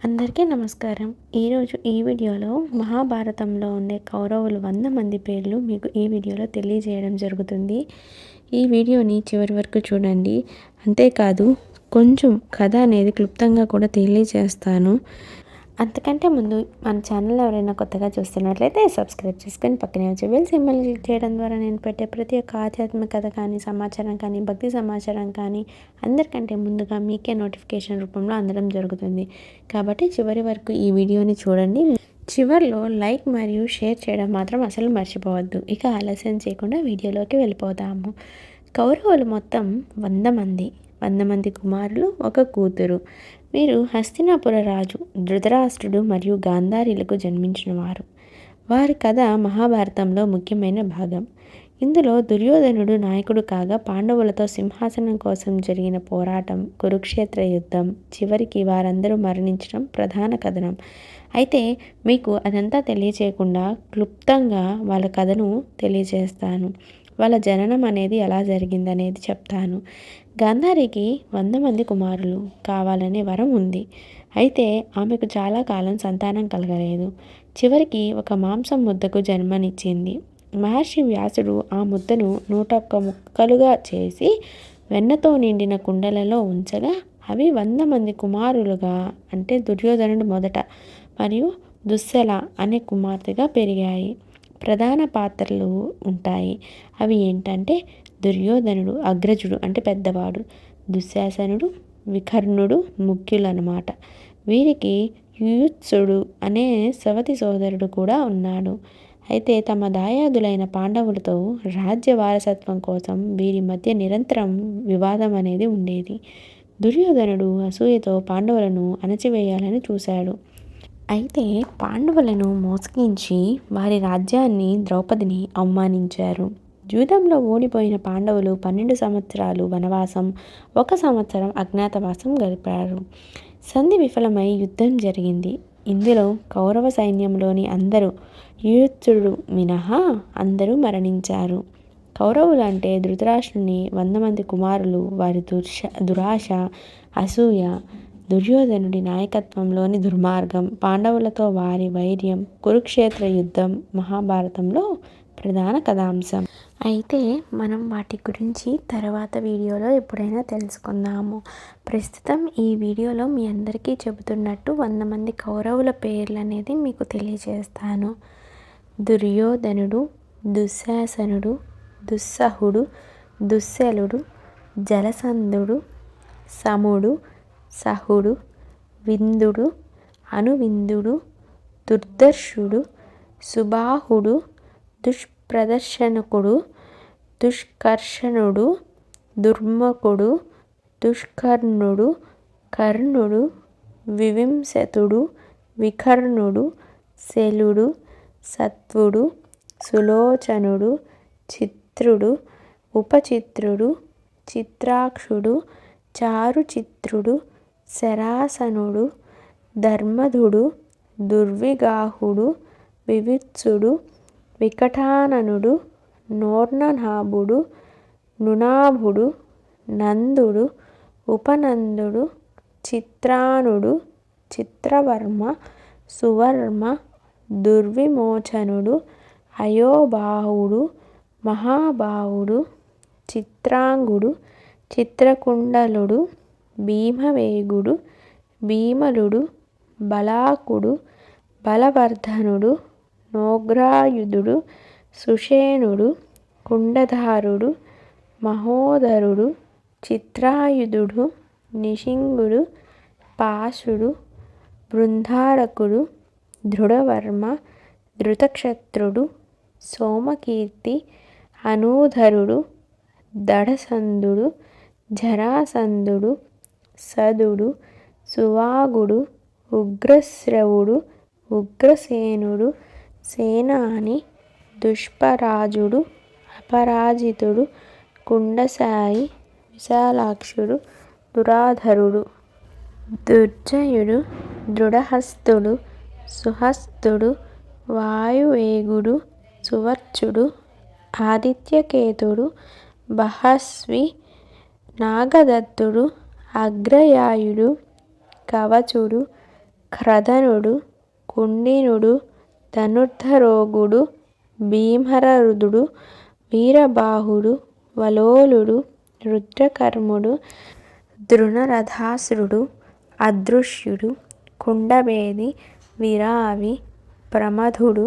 అందరికీ నమస్కారం. ఈరోజు ఈ వీడియోలో మహాభారతంలో ఉండే కౌరవులు 100 మంది పేర్లు మీకు ఈ వీడియోలో తెలియజేయడం జరుగుతుంది. ఈ వీడియోని చివరి వరకు చూడండి. అంతేకాదు కొంచెం కథ అనేది క్లుప్తంగా కూడా తెలియజేస్తాను. అంతకంటే ముందు మన ఛానల్ ఎవరైనా కొత్తగా చూస్తున్నట్లయితే సబ్స్క్రైబ్ చేసుకొని పక్కనే వచ్చే బెల్ సింబల్ క్లిక్ చేయడం ద్వారా నేను పెట్టే ప్రతి ఒక్క ఆధ్యాత్మిక కథ కానీ, సమాచారం కానీ, భక్తి సమాచారం కానీ అందరికంటే ముందుగా మీకే నోటిఫికేషన్ రూపంలో అందడం జరుగుతుంది. కాబట్టి చివరి వరకు ఈ వీడియోని చూడండి. చివరిలో లైక్ మరియు షేర్ చేయడం మాత్రం అసలు మర్చిపోవద్దు. ఇక ఆలస్యం చేయకుండా వీడియోలోకి వెళ్ళిపోదాము. కౌరవులు మొత్తం 100 మంది కుమారులు, ఒక కూతురు. వీరు హస్తినాపుర రాజు ధృతరాష్ట్రుడు మరియు గాంధారీలకు జన్మించినవారు. వారి కథ మహాభారతంలో ముఖ్యమైన భాగం. ఇందులో దుర్యోధనుడు నాయకుడు కాగా, పాండవులతో సింహాసనం కోసం జరిగిన పోరాటం, కురుక్షేత్ర యుద్ధం, చివరికి వారందరూ మరణించడం ప్రధాన కథనం. అయితే మీకు అదంతా తెలియచేయకుండా క్లుప్తంగా వాళ్ళ కథను తెలియజేస్తాను. వాళ్ళ జననం అనేది ఎలా జరిగిందనేది చెప్తాను. గాంధారికి 100 మంది కుమారులు కావాలనే వరం ఉంది. అయితే ఆమెకు చాలా కాలం సంతానం కలగలేదు. చివరికి ఒక మాంసం ముద్దకు జన్మనిచ్చింది. మహర్షి వ్యాసుడు ఆ ముద్దను 101 ముక్కలుగా చేసి వెన్నతో నిండిన కుండలలో ఉంచగా అవి 100 మంది కుమారులుగా, అంటే దుర్యోధనుడు మొదట మరియు దుశ్శల అనే కుమార్తెగా పెరిగాయి. ప్రధాన పాత్రలు ఉంటాయి. అవి ఏంటంటే దుర్యోధనుడు అగ్రజుడు, అంటే పెద్దవాడు. దుశ్శాసనుడు, వికర్ణుడు ముఖ్యులు అన్నమాట. వీరికి యుయుత్సుడు అనే సవతి సోదరుడు కూడా ఉన్నాడు. అయితే తమ దాయాదులైన పాండవులతో రాజ్య వారసత్వం కోసం వీరి మధ్య నిరంతరం వివాదం అనేది ఉండేది. దుర్యోధనుడు అసూయతో పాండవులను అణచివేయాలని చూశాడు. అయితే పాండవులను మోసగించి వారి రాజ్యాన్ని, ద్రౌపదిని అవమానించారు. జూదంలో ఓడిపోయిన పాండవులు 12 సంవత్సరాలు వనవాసం, 1 సంవత్సరం అజ్ఞాతవాసం గడిపారు. సంధి విఫలమై యుద్ధం జరిగింది. ఇందులో కౌరవ సైన్యంలోని అందరూ, యుయుత్సుడు మినహా అందరూ మరణించారు. కౌరవులు అంటే ధృతరాష్ట్రుని 100 మంది కుమారులు, వారి దురాశ, అసూయ, దుర్యోధనుడి నాయకత్వంలోని దుర్మార్గం, పాండవులతో వారి వైర్యం, కురుక్షేత్ర యుద్ధం మహాభారతంలో ప్రధాన కథాంశం. అయితే మనం వాటి గురించి తర్వాత వీడియోలో ఎప్పుడైనా తెలుసుకుందాము. ప్రస్తుతం ఈ వీడియోలో మీ అందరికీ చెబుతున్నట్టు 100 మంది కౌరవుల పేర్లు అనేది మీకు తెలియజేస్తాను. దుర్యోధనుడు, దుశ్శాసనుడు, దుస్సహుడు, దుశ్శలుడు, జలసంధుడు, సముడు, సహుడు, విందుడు, అనువిందుడు, దుర్ధర్షుడు, సుబాహుడు, దుష్ప్రదర్శనకుడు, దుష్కర్షణుడు, దుర్ముఖుడు, దుష్కర్ణుడు, కర్ణుడు, వివింశతుడు, వికర్ణుడు, శలుడు, సత్వుడు, సులోచనుడు, చిత్రుడు, ఉపచిత్రుడు, చిత్రాక్షుడు, చారుచిత్రుడు, శరాసనుడు, ధర్మధుడు, దుర్విగాహుడు, వివిత్సుడు, వికటాననుడు, నోర్ణనాభుడు, నునాభుడు, నందుడు, ఉపనందుడు, చిత్రానుడు, చిత్రవర్మ, సువర్మ, దుర్విమోచనుడు, అయోబాహుడు, మహాబాహుడు, చిత్రాంగుడు, చిత్రకుండలుడు, భీమవేగుడు, భీమలుడు, బలాకుడు, బలవర్ధనుడు, నోగ్రాయుధుడు, సుషేణుడు, కుండధారుడు, మహోదరుడు, చిత్రాయుధుడు, నిషింగుడు, పాశుడు, బృందారకుడు, దృఢవర్మ, ధృతక్షత్రుడు, సోమకీర్తి, అనూధరుడు, దడసంధుడు, జరాసంధుడు, సదుడు, సువాగుడు, ఉగ్రశ్రవుడు, ఉగ్రసేనుడు, సేనాని, దుష్పరాజుడు, అపరాజితుడు, కుండసాయి, విశాలాక్షుడు, దురాధరుడు, దుర్జయుడు, దృఢహస్తుడు, సుహస్తుడు, వాయువేగుడు, సువర్చుడు, ఆదిత్యకేతుడు, బహస్వి, నాగదత్తుడు, అగ్రయాయుడు, కవచుడు, క్రదనుడు, కుండినుడు, ధనుర్ధరోగుడు, భీమరరుదుడు, వీరబాహుడు, వలోలుడు, రుద్రకర్ముడు, ద్రుణరథాసురుడు, అదృశ్యుడు, కుండభేది, విరావి, ప్రమథుడు,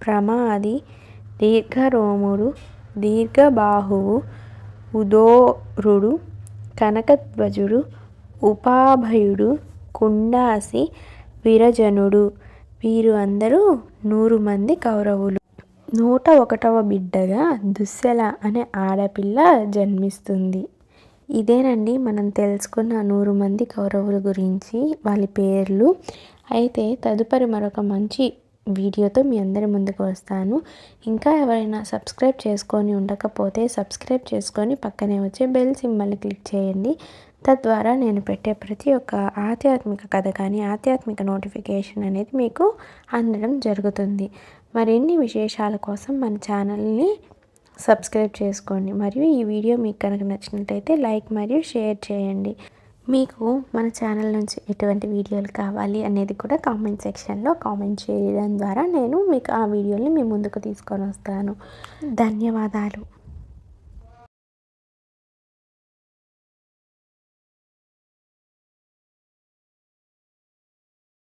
ప్రమాది, దీర్ఘరోముడు, దీర్ఘబాహువు, ఉదోరుడు, కనకధ్వజుడు, ఉపాభయుడు, కుండాసి, విరజనుడు. వీరు అందరూ 100 మంది కౌరవులు. 101వ బిడ్డగా దుశ్శల అనే ఆడపిల్ల జన్మిస్తుంది. ఇదేనండి మనం తెలుసుకున్న 100 మంది కౌరవుల గురించి, వాళ్ళ పేర్లు. అయితే తదుపరి మరొక మంచి వీడియోతో మీ అందరి ముందుకు వస్తాను. ఇంకా ఎవరైనా సబ్స్క్రైబ్ చేసుకొని ఉండకపోతే సబ్స్క్రైబ్ చేసుకొని పక్కనే వచ్చే బెల్ సింబల్ని క్లిక్ చేయండి. తద్వారా నేను పెట్టే ప్రతి ఒక్క ఆధ్యాత్మిక కథ కానీ ఆధ్యాత్మిక నోటిఫికేషన్ అనేది మీకు అందడం జరుగుతుంది. మరిన్ని విశేషాల కోసం మన ఛానల్ని సబ్స్క్రైబ్ చేసుకోండి. మరియు ఈ వీడియో మీకు కనుక నచ్చినట్లయితే లైక్ మరియు షేర్ చేయండి. మీకు మన ఛానల్ నుంచి ఎటువంటి వీడియోలు కావాలి అనేది కూడా కామెంట్ సెక్షన్లో కామెంట్ చేయడం ద్వారా నేను మీకు ఆ వీడియోని మీ ముందుకు తీసుకొని వస్తాను. ధన్యవాదాలు.